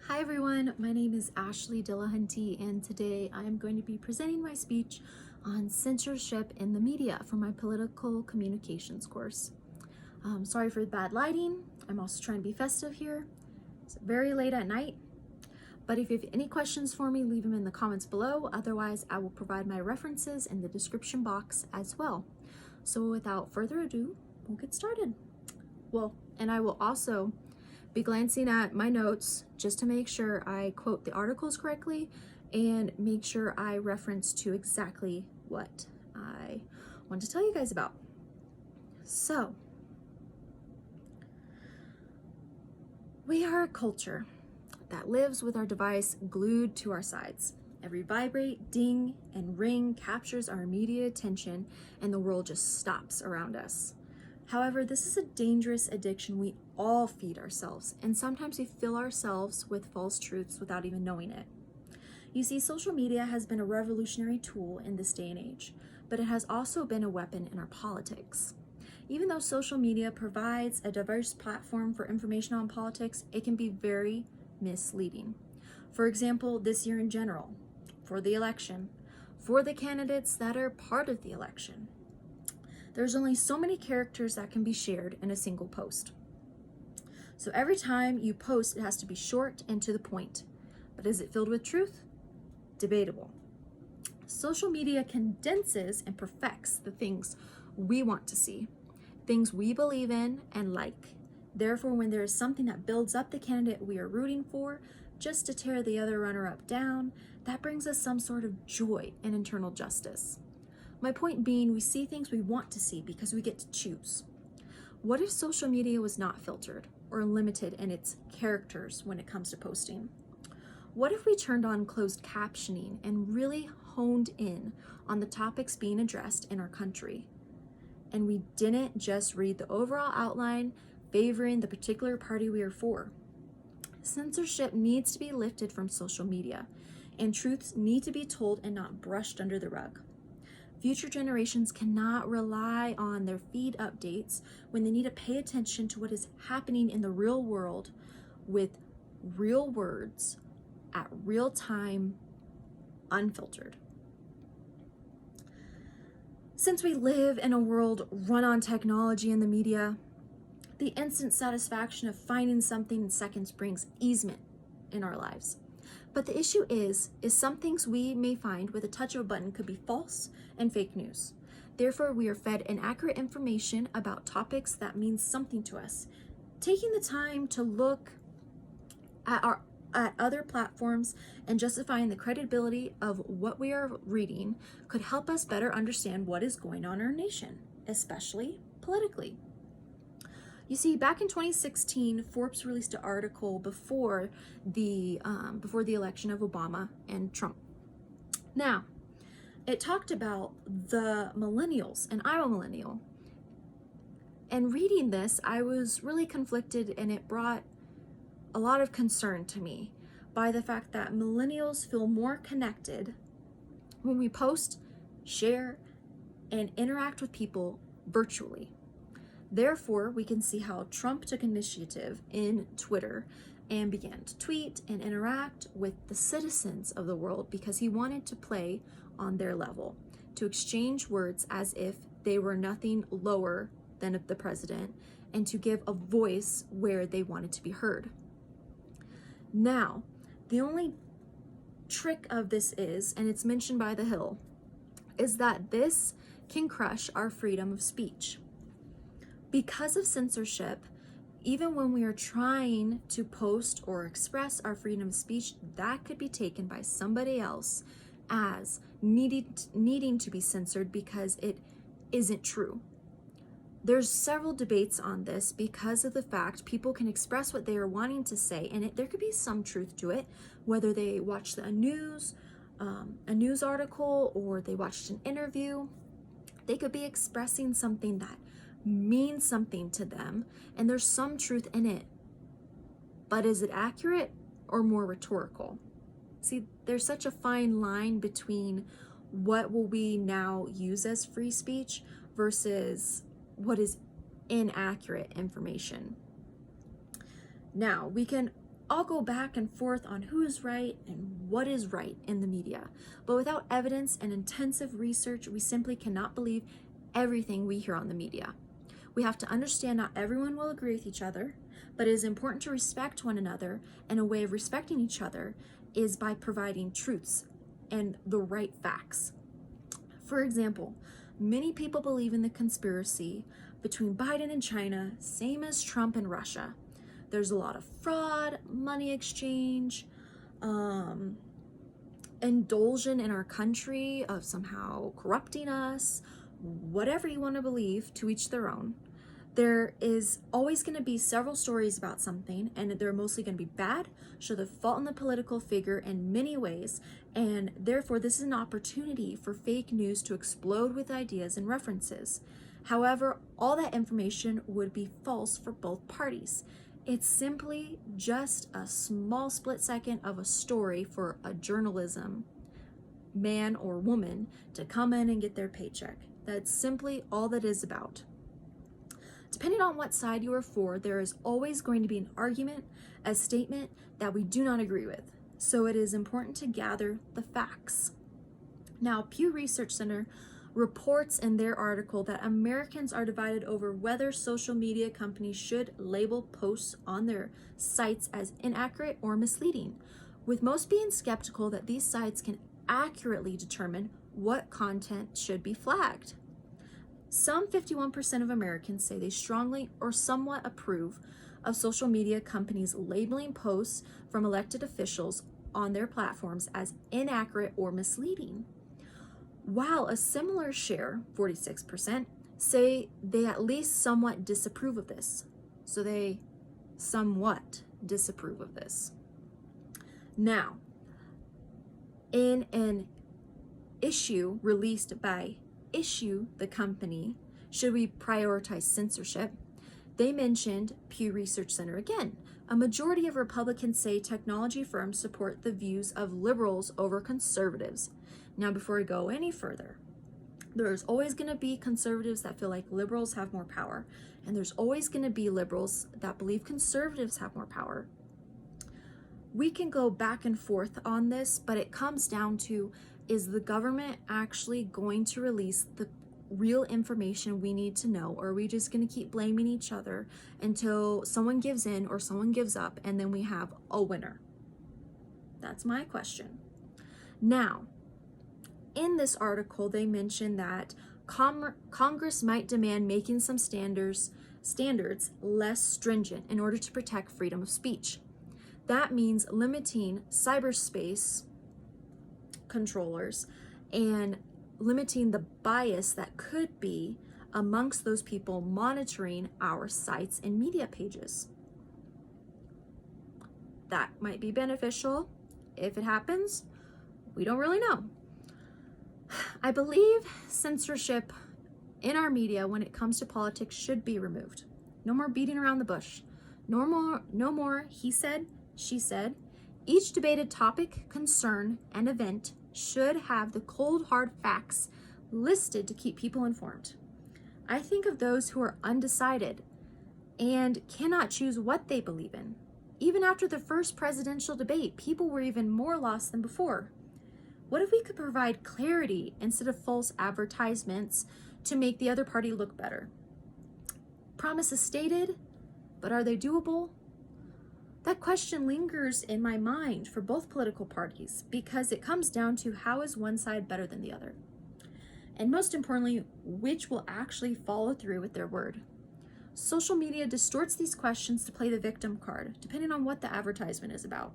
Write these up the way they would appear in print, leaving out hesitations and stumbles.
Hi everyone, my name is Ashley Dillahunty, and today I am going to be presenting my speech on censorship in the media for my political communications course. Sorry for the bad lighting. I'm also trying to be festive here. It's very late at night, but if you have any questions for me, leave them in the comments below. Otherwise, I will provide my references in the description box as well. So without further ado, we'll get started. And I will also be glancing at my notes just to make sure I quote the articles correctly and make sure I reference to exactly what I want to tell you guys about. So, we are a culture that lives with our device glued to our sides. Every vibrate, ding, and ring captures our immediate attention, and the world just stops around us. However, this is a dangerous addiction we all feed ourselves, and sometimes we fill ourselves with false truths without even knowing it. You see, social media has been a revolutionary tool in this day and age, but it has also been a weapon in our politics. Even though social media provides a diverse platform for information on politics, it can be very misleading. For example, this year in general, for the election, for the candidates that are part of the election, there's only so many characters that can be shared in a single post. So every time you post, it has to be short and to the point. But is it filled with truth? Debatable. Social media condenses and perfects the things we want to see, things we believe in and like. Therefore, when there is something that builds up the candidate we are rooting for, just to tear the other runner-up down, that brings us some sort of joy and internal justice. My point being, we see things we want to see because we get to choose. What if social media was not filtered or limited in its characters when it comes to posting? What if we turned on closed captioning and really honed in on the topics being addressed in our country? And we didn't just read the overall outline favoring the particular party we are for. Censorship needs to be lifted from social media, and truths need to be told and not brushed under the rug. Future generations cannot rely on their feed updates when they need to pay attention to what is happening in the real world with real words at real time, unfiltered. Since we live in a world run on technology and the media, the instant satisfaction of finding something in seconds brings easement in our lives. But the issue is some things we may find with a touch of a button could be false and fake news. Therefore, we are fed inaccurate information about topics that mean something to us. Taking the time to look at other platforms and justifying the credibility of what we are reading could help us better understand what is going on in our nation, especially politically. You see, back in 2016, Forbes released an article before the election of Obama and Trump. Now, it talked about the millennials, and I'm a millennial. And reading this, I was really conflicted, and it brought a lot of concern to me by the fact that millennials feel more connected when we post, share, and interact with people virtually. Therefore, we can see how Trump took initiative in Twitter and began to tweet and interact with the citizens of the world because he wanted to play on their level, to exchange words as if they were nothing lower than the president, and to give a voice where they wanted to be heard. Now, the only trick of this is, and it's mentioned by The Hill, is that this can crush our freedom of speech. Because of censorship, even when we are trying to post or express our freedom of speech, that could be taken by somebody else as needing to be censored because it isn't true. There's several debates on this because of the fact people can express what they are wanting to say, and there could be some truth to it, whether they watched a news article or they watched an interview. They could be expressing something that means something to them, and there's some truth in it. But is it accurate or more rhetorical? See, there's such a fine line between what will we now use as free speech versus what is inaccurate information. Now, we can all go back and forth on who is right and what is right in the media. But without evidence and intensive research, we simply cannot believe everything we hear on the media. We have to understand not everyone will agree with each other, but it is important to respect one another, and a way of respecting each other is by providing truths and the right facts. For example, many people believe in the conspiracy between Biden and China, same as Trump and Russia. There's a lot of fraud, money exchange, indulgence in our country of somehow corrupting us, whatever you want to believe, to each their own. There is always going to be several stories about something, and they're mostly going to be bad, show the fault in the political figure in many ways, and therefore this is an opportunity for fake news to explode with ideas and references. However, all that information would be false for both parties. It's simply just a small split second of a story for a journalism man or woman to come in and get their paycheck. That's simply all that is about. Depending on what side you are for, there is always going to be an argument, a statement that we do not agree with. So it is important to gather the facts. Now, Pew Research Center reports in their article that Americans are divided over whether social media companies should label posts on their sites as inaccurate or misleading, with most being skeptical that these sites can accurately determine what content should be flagged. Some 51% of Americans say they strongly or somewhat approve of social media companies labeling posts from elected officials on their platforms as inaccurate or misleading, while a similar share, 46%, say they at least somewhat disapprove of this. So they somewhat disapprove of this. Now, in an issue released by Issue, the company, should we prioritize censorship, they mentioned Pew Research Center again. A majority of Republicans say technology firms support the views of liberals over conservatives. Now, before we go any further, there's always going to be conservatives that feel like liberals have more power, and there's always going to be liberals that believe conservatives have more power. We can go back and forth on this, but it comes down to, is the government actually going to release the real information we need to know, or are we just going to keep blaming each other until someone gives in or someone gives up and then we have a winner? That's my question. Now, in this article, they mention that Congress might demand making some standards less stringent in order to protect freedom of speech. That means limiting cyberspace controllers and limiting the bias that could be amongst those people monitoring our sites and media pages. That might be beneficial. If it happens, we don't really know. I believe censorship in our media when it comes to politics should be removed. No more beating around the bush. No more he said, she said. Each debated topic, concern, and event should have the cold, hard facts listed to keep people informed. I think of those who are undecided and cannot choose what they believe in. Even after the first presidential debate, people were even more lost than before. What if we could provide clarity instead of false advertisements to make the other party look better? Promises stated, but are they doable? That question lingers in my mind for both political parties because it comes down to how is one side better than the other? And most importantly, which will actually follow through with their word? Social media distorts these questions to play the victim card, depending on what the advertisement is about.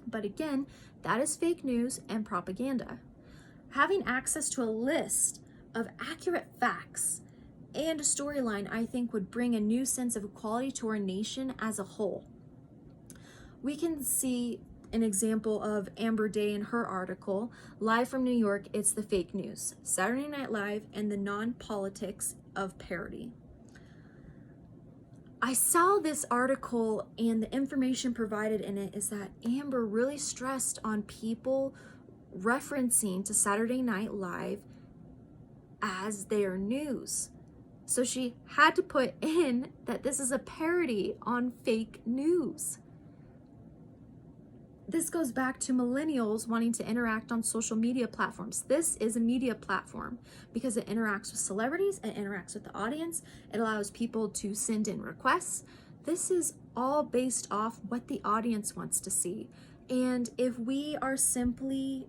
But again, that is fake news and propaganda. Having access to a list of accurate facts and a storyline, I think, would bring a new sense of equality to our nation as a whole. We can see an example of Amber Day in her article, Live from New York, It's the Fake News, Saturday Night Live, and the Non-Politics of Parody. I saw this article and the information provided in it is that Amber really stressed on people referencing to Saturday Night Live as their news. So she had to put in that this is a parody on fake news. This goes back to millennials wanting to interact on social media platforms. This is a media platform because it interacts with celebrities, it interacts with the audience, it allows people to send in requests. This is all based off what the audience wants to see. And if we are simply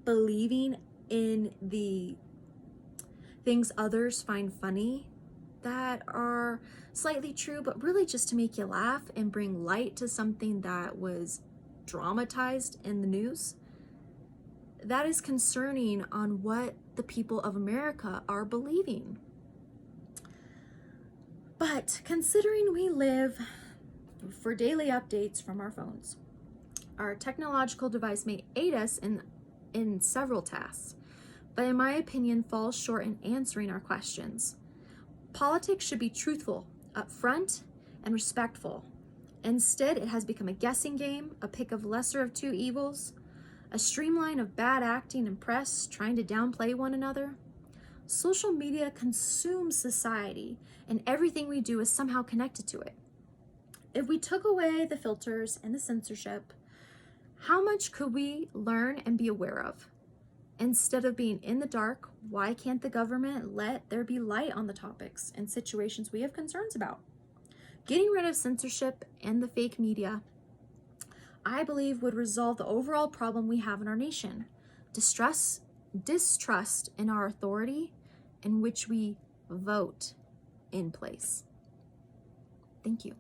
believing in the things others find funny that are slightly true, but really just to make you laugh and bring light to something that was dramatized in the news, that is concerning on what the people of America are believing. But considering we live for daily updates from our phones, our technological device may aid us in several tasks, but in my opinion falls short in answering our questions. Politics should be truthful, upfront, and respectful. Instead, it has become a guessing game, a pick of lesser of two evils, a streamline of bad acting and press trying to downplay one another. Social media consumes society, and everything we do is somehow connected to it. If we took away the filters and the censorship, how much could we learn and be aware of? Instead of being in the dark, why can't the government let there be light on the topics and situations we have concerns about? Getting rid of censorship and the fake media, I believe, would resolve the overall problem we have in our nation. Distrust in our authority in which we vote in place. Thank you.